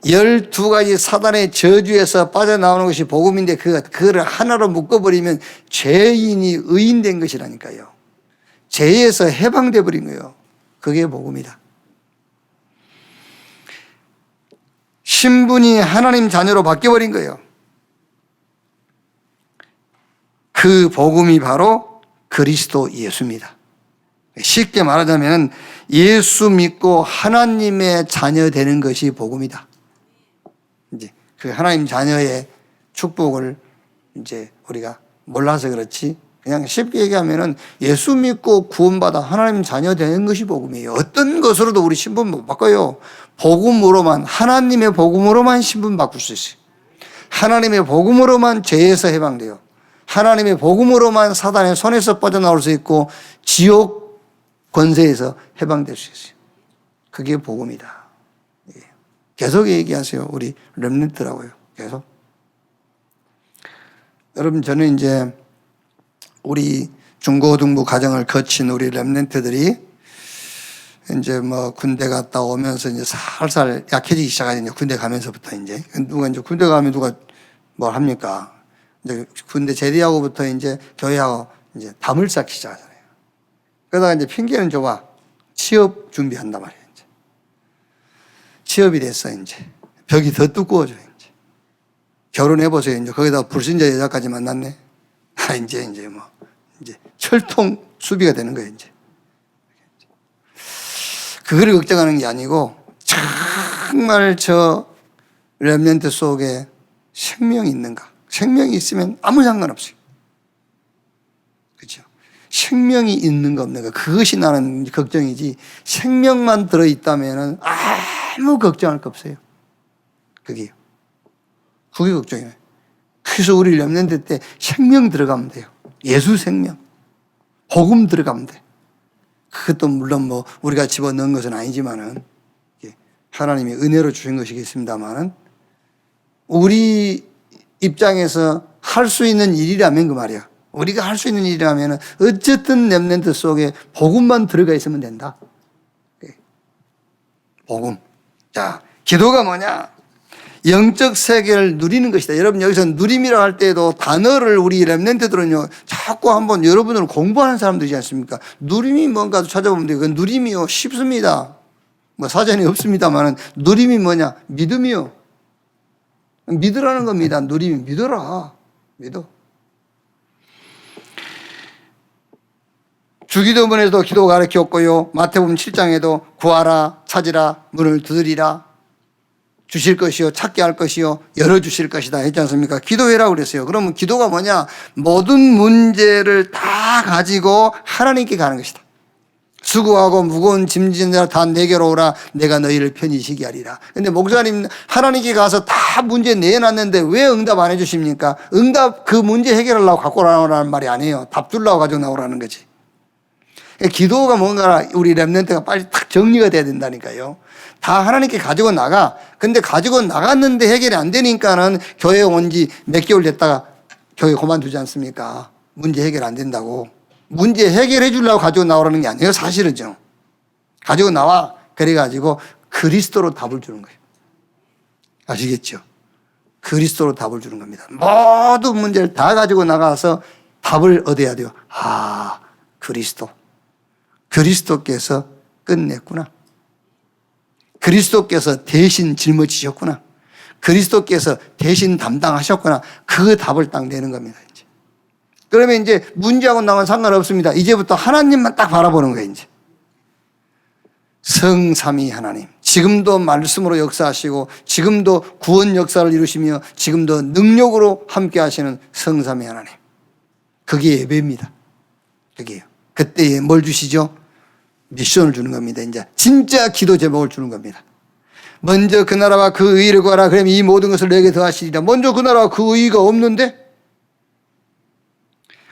12가지 사단의 저주에서 빠져나오는 것이 복음인데 그거를 하나로 묶어버리면 죄인이 의인된 것이라니까요. 죄에서 해방돼 버린 거예요. 그게 복음이다. 신분이 하나님 자녀로 바뀌어버린 거예요. 그 복음이 바로 그리스도 예수입니다. 쉽게 말하자면 예수 믿고 하나님의 자녀 되는 것이 복음이다. 이제 그 하나님 자녀의 축복을 이제 우리가 몰라서 그렇지 그냥 쉽게 얘기하면은 예수 믿고 구원받아 하나님 자녀 되는 것이 복음이에요. 어떤 것으로도 우리 신분 못 바꿔요. 복음으로만, 하나님의 복음으로만 신분 바꿀 수 있어요. 하나님의 복음으로만 죄에서 해방돼요. 하나님의 복음으로만 사단의 손에서 빠져나올 수 있고 지옥 권세에서 해방될 수 있어요. 그게 복음이다. 계속 얘기하세요. 우리 렘넌트라고요. 계속. 여러분 저는 이제 우리 중고등부 과정을 거친 우리 렘넌트들이 이제 뭐 군대 갔다 오면서 이제 살살 약해지기 시작하거든요. 군대 가면서부터 이제 군대 가면 누가 뭘 합니까? 이제 군대 제대하고부터 이제 교회하고 이제 담을 쌓기 시작하잖아요. 그러다가 이제 핑계는 줘봐. 취업 준비한단 말이에요. 이제. 취업이 됐어, 이제. 벽이 더 두꺼워져요, 이제. 결혼해보세요. 이제 거기다 불신자 여자까지 만났네. 이제 철통 수비가 되는 거예요, 이제. 그거를 걱정하는 게 아니고, 정말 저 렘넌트 속에 생명이 있는가? 생명이 있으면 아무 상관없어요. 그렇죠? 생명이 있는가 없는가? 그것이 나는 걱정이지, 생명만 들어있다면 아무 걱정할 거 없어요. 그게 걱정이에요. 그래서 우리 렘넌트 때 생명 들어가면 돼요. 예수 생명. 복음 들어가면 돼. 그것도 물론 우리가 집어넣은 것은 아니지만은, 하나님이 은혜로 주신 것이겠습니다만은, 우리 입장에서 할 수 있는 일이라면 그 말이야. 우리가 할 수 있는 일이라면 어쨌든 렘넌트 속에 복음만 들어가 있으면 된다. 복음. 자, 기도가 뭐냐? 영적 세계를 누리는 것이다. 여러분 여기서 누림이라고 할 때에도 단어를 우리 렘넌트들은요 자꾸 한번 여러분을 공부하는 사람들이지 않습니까? 누림이 뭔가 찾아보면 돼요. 그 누림이요 쉽습니다. 사전이 없습니다만은 누림이 뭐냐? 믿음이요. 믿으라는 겁니다. 누림이 믿어라. 믿어. 주기도문에도 기도 가르쳤고요. 마태복음 7장에도 구하라, 찾으라, 문을 두드리라, 주실 것이요, 찾게 할 것이요, 열어주실 것이다 했지 않습니까? 기도해라 그랬어요. 그러면 기도가 뭐냐? 모든 문제를 다 가지고 하나님께 가는 것이다. 수고하고 무거운 짐진 자라 다 내게로 오라. 내가 너희를 편히 쉬게 하리라. 근데 목사님 하나님께 가서 다 문제 내놨는데 왜 응답 안 해주십니까? 응답 그 문제 해결하려고 갖고 나오라는 말이 아니에요. 답 주려고 가지고 나오라는 거지. 기도가 뭔가 우리 렘넌트가 빨리 탁 정리가 돼야 된다니까요. 다 하나님께 가지고 나가. 근데 가지고 나갔는데 해결이 안 되니까는 교회 온 지 몇 개월 됐다가 교회 그만두지 않습니까? 문제 해결 안 된다고. 문제 해결해 주려고 가지고 나오라는 게 아니에요. 사실은요. 가지고 나와. 그래가지고 그리스도로 답을 주는 거예요. 아시겠죠? 그리스도로 답을 주는 겁니다. 모든 문제를 다 가지고 나가서 답을 얻어야 돼요. 그리스도. 그리스도께서 끝냈구나. 그리스도께서 대신 짊어지셨구나. 그리스도께서 대신 담당하셨구나. 그 답을 딱 내는 겁니다. 이제. 그러면 이제 문제하고 나면 상관없습니다. 이제부터 하나님만 딱 바라보는 거예요. 이제. 성삼위 하나님. 지금도 말씀으로 역사하시고 지금도 구원 역사를 이루시며 지금도 능력으로 함께 하시는 성삼위 하나님. 그게 예배입니다. 그게요. 그때에 뭘 주시죠? 미션을 주는 겁니다. 이제 진짜 기도 제목을 주는 겁니다. 먼저 그 나라와 그 의를 구하라. 그러면 이 모든 것을 내게 더하시리라. 먼저 그 나라와 그 의가 없는데?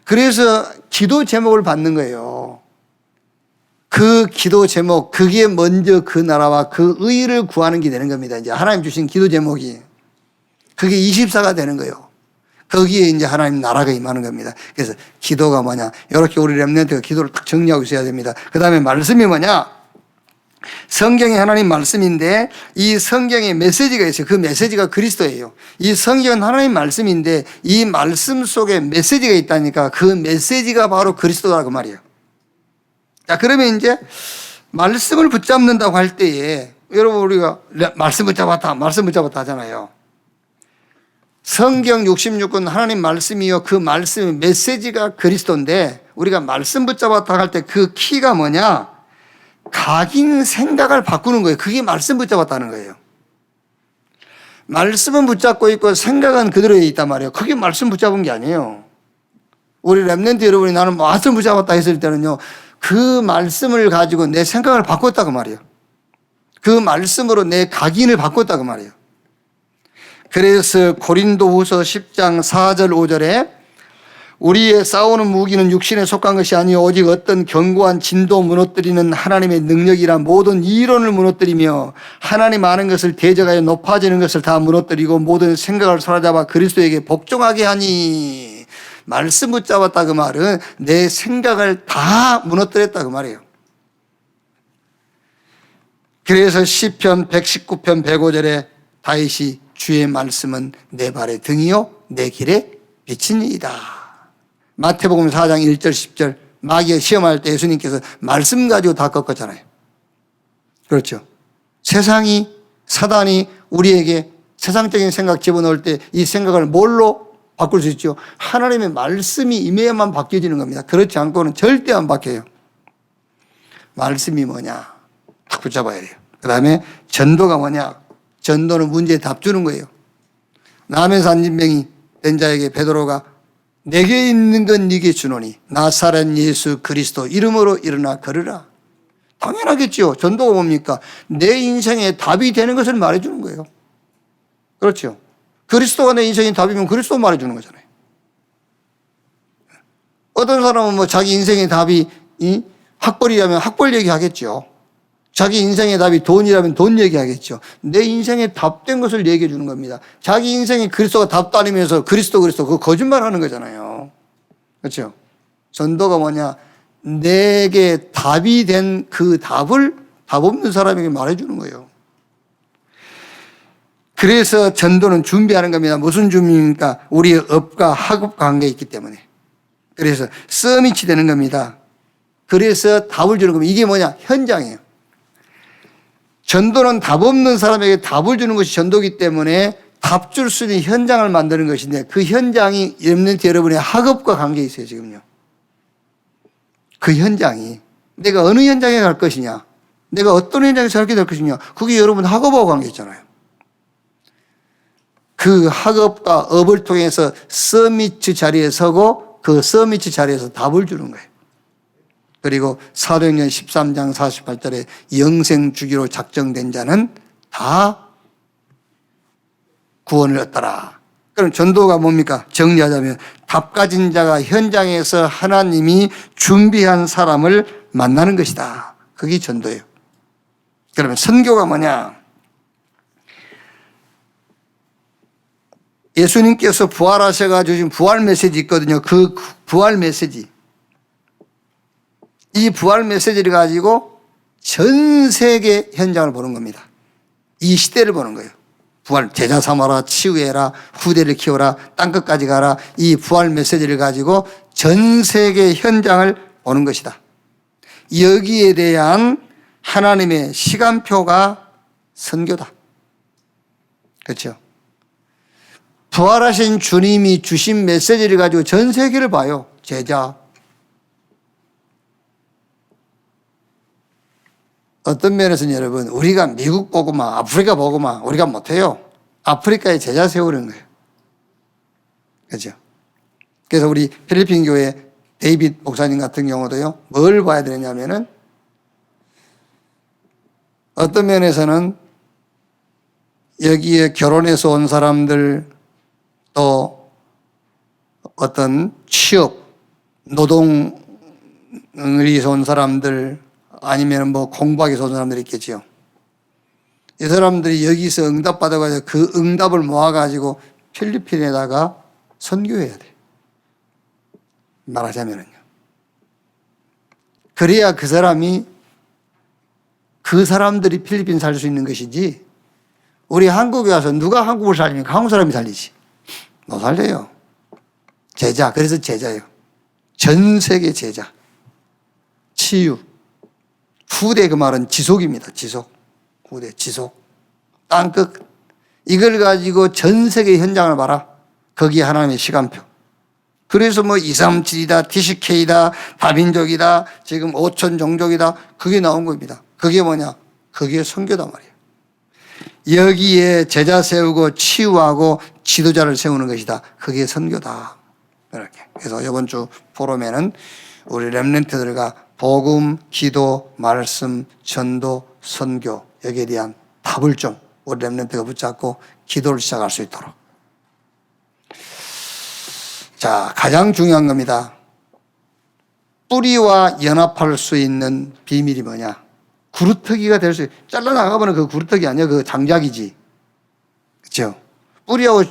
그래서 기도 제목을 받는 거예요. 그 기도 제목, 그게 먼저 그 나라와 그 의를 구하는 게 되는 겁니다. 이제 하나님 주신 기도 제목이. 그게 24가 되는 거예요. 거기에 이제 하나님 나라가 임하는 겁니다. 그래서 기도가 뭐냐? 이렇게 우리 렘넌트가 기도를 딱 정리하고 있어야 됩니다. 그 다음에 말씀이 뭐냐? 성경이 하나님 말씀인데 이 성경에 메시지가 있어요. 그 메시지가 그리스도예요. 이 성경은 하나님 말씀인데 이 말씀 속에 메시지가 있다니까 그 메시지가 바로 그리스도라고 말이에요. 자, 그러면 이제 말씀을 붙잡는다고 할 때에 여러분 우리가 말씀 붙잡았다 하잖아요. 성경 66권 하나님 말씀이요. 그 말씀의 메시지가 그리스도인데 우리가 말씀 붙잡았다 할 때 그 키가 뭐냐? 각인 생각을 바꾸는 거예요. 그게 말씀 붙잡았다는 거예요. 말씀은 붙잡고 있고 생각은 그대로 있단 말이에요. 그게 말씀 붙잡은 게 아니에요. 우리 렘넌트 여러분이 나는 말씀 붙잡았다 했을 때는요. 그 말씀을 가지고 내 생각을 바꿨다고 말이에요. 그 말씀으로 내 각인을 바꿨다고 말이에요. 그래서 고린도후서 10장 4절 5절에 우리의 싸우는 무기는 육신에 속한 것이 아니요 오직 어떤 견고한 진도 무너뜨리는 하나님의 능력이라 모든 이론을 무너뜨리며 하나님 아는 것을 대적하여 높아지는 것을 다 무너뜨리고 모든 생각을 사로잡아 그리스도에게 복종하게 하니. 말씀 붙잡았다 그 말은 내 생각을 다 무너뜨렸다 그 말이에요. 그래서 시편 119편 105절에 다윗이 주의 말씀은 내 발의 등이요 내 길에 빛이니이다. 마태복음 4장 1절 10절 마귀가 시험할 때 예수님께서 말씀 가지고 다 꺾었잖아요. 그렇죠. 세상이 사단이 우리에게 세상적인 생각 집어넣을 때 이 생각을 뭘로 바꿀 수 있죠? 하나님의 말씀이 임해야만 바뀌어지는 겁니다. 그렇지 않고는 절대 안 바뀌어요. 말씀이 뭐냐? 딱 붙잡아야 돼요. 그 다음에 전도가 뭐냐? 전도는 문제에 답 주는 거예요. 남의 산진병이 된 자에게 베드로가 내게 있는 건 네게 주노니 나사렛 예수 그리스도 이름으로 일어나 걸으라. 당연하겠죠. 전도가 뭡니까? 내 인생에 답이 되는 것을 말해주는 거예요. 그렇죠. 그리스도가 내 인생의 답이면 그리스도 말해주는 거잖아요. 어떤 사람은 뭐 자기 인생의 답이 학벌이라면 학벌 얘기하겠죠. 자기 인생의 답이 돈이라면 돈 얘기하겠죠. 내 인생에 답된 것을 얘기해 주는 겁니다. 자기 인생에 그리스도가 답도 아니면서 그리스도 그거 거짓말 하는 거잖아요. 그렇죠. 전도가 뭐냐? 내게 답이 된 그 답을 답 없는 사람에게 말해 주는 거예요. 그래서 전도는 준비하는 겁니다. 무슨 준비입니까? 우리의 업과 학업 관계에 있기 때문에. 그래서 서밋이 되는 겁니다. 그래서 답을 주는 겁니다. 이게 뭐냐? 현장이에요. 전도는 답 없는 사람에게 답을 주는 것이 전도이기 때문에 답 줄 수 있는 현장을 만드는 것인데 그 현장이 렘넌트 여러분의 학업과 관계에 있어요, 지금요. 그 현장이 내가 어느 현장에 갈 것이냐, 내가 어떤 현장에서 살게 될 것이냐, 그게 여러분 학업하고 관계 있잖아요. 그 학업과 업을 통해서 서밋 자리에 서고 그 서밋 자리에서 답을 주는 거예요. 그리고 사도행전 13장 48절에 영생 주기로 작정된 자는 다 구원을 얻더라. 그럼 전도가 뭡니까? 정리하자면 답 가진 자가 현장에서 하나님이 준비한 사람을 만나는 것이다. 그게 전도예요. 그러면 선교가 뭐냐? 예수님께서 부활하셔가지고 지금 부활 메시지 있거든요. 그 부활 메시지. 이 부활 메시지를 가지고 전 세계 현장을 보는 겁니다. 이 시대를 보는 거예요. 부활, 제자 삼아라, 치유해라, 후대를 키워라, 땅끝까지 가라. 이 부활 메시지를 가지고 전 세계 현장을 보는 것이다. 여기에 대한 하나님의 시간표가 선교다. 그렇죠? 부활하신 주님이 주신 메시지를 가지고 전 세계를 봐요. 제자. 어떤 면에서는 여러분, 우리가 미국 보고만, 아프리카 보고만 우리가 못해요. 아프리카에 제자 세우는 거예요. 그죠? 그래서 우리 필리핀 교회 데이빗 목사님 같은 경우도요, 뭘 봐야 되냐면은, 어떤 면에서는 여기에 결혼해서 온 사람들, 또 어떤 취업, 노동을 위해서 온 사람들, 아니면 뭐 공부하기 위해서 온 사람들이 있겠지요. 이 사람들이 여기서 응답받아가지고 그 응답을 모아가지고 필리핀에다가 선교해야 돼. 말하자면은요. 그래야 그 사람들이 필리핀 살 수 있는 것이지, 우리 한국에 와서 누가 한국을 살리면 한국 사람이 살리지. 못 살려요. 제자. 그래서 제자예요. 전 세계 제자. 치유. 후대 그 말은 지속입니다. 지속. 후대, 지속. 땅끝. 이걸 가지고 전 세계 현장을 봐라. 거기에 하나님의 시간표. 그래서 뭐 237이다, TCK다, 다민족이다, 지금 5천 종족이다. 그게 나온 겁니다. 그게 뭐냐? 그게 선교단 말이에요. 여기에 제자 세우고 치유하고 지도자를 세우는 것이다. 그게 선교다. 이렇게. 그래서 이번 주 포럼에는 우리 렘넌트들과 복음, 기도, 말씀, 전도, 선교 여기에 대한 답을 좀 우리 렘넌트가 붙잡고 기도를 시작할 수 있도록. 자, 가장 중요한 겁니다. 뿌리와 연합할 수 있는 비밀이 뭐냐? 구루터기가 될 수, 잘라나가버리면 그 구루터기 아니야. 그 장작이지. 그렇죠? 뿌리하고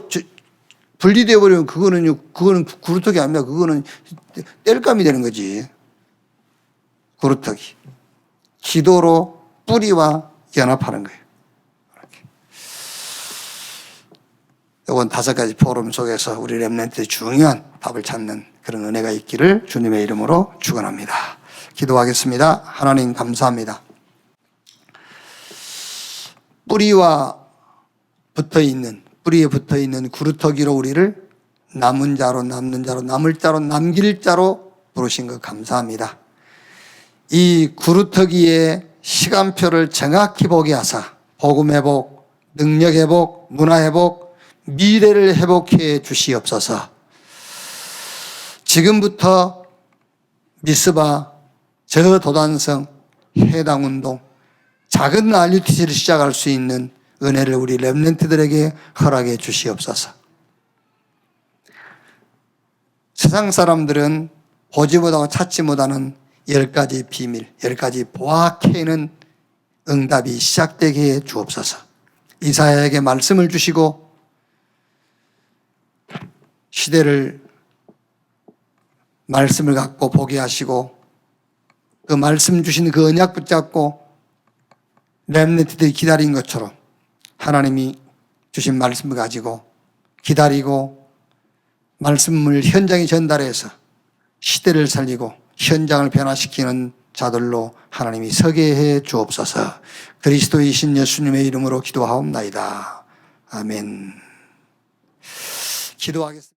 분리되어 버리면 그거는 구루터기 아닙니다. 그거는 땔감이 되는 거지. 구루터기. 기도로 뿌리와 연합하는 거예요. 이건 5가지 포럼 속에서 우리 렘넌트의 중요한 답을 찾는 그런 은혜가 있기를 주님의 이름으로 축원합니다. 기도하겠습니다. 하나님 감사합니다. 뿌리에 붙어 있는 구루터기로 우리를 남은 자로, 남는 자로, 남을 자로, 남길 자로 부르신 것 감사합니다. 이 구루터기의 시간표를 정확히 보게 하사 복음 회복, 능력 회복, 문화 회복, 미래를 회복해 주시옵소서. 지금부터 미스바, 저도단성, 해당운동, 작은 RUTC를 시작할 수 있는 은혜를 우리 렘넌트들에게 허락해 주시옵소서. 세상 사람들은 보지 못하고 찾지 못하는 10가지 비밀, 10가지 보아케는 응답이 시작되게 해 주옵소서. 이사야에게 말씀을 주시고 시대를 말씀을 갖고 보게 하시고 그 말씀 주신 그 언약 붙잡고 렘넌트들이 기다린 것처럼 하나님이 주신 말씀을 가지고 기다리고 말씀을 현장에 전달해서 시대를 살리고 현장을 변화시키는 자들로 하나님이 서게 해 주옵소서. 그리스도이신 예수님의 이름으로 기도하옵나이다. 아멘. 기도하겠습니다.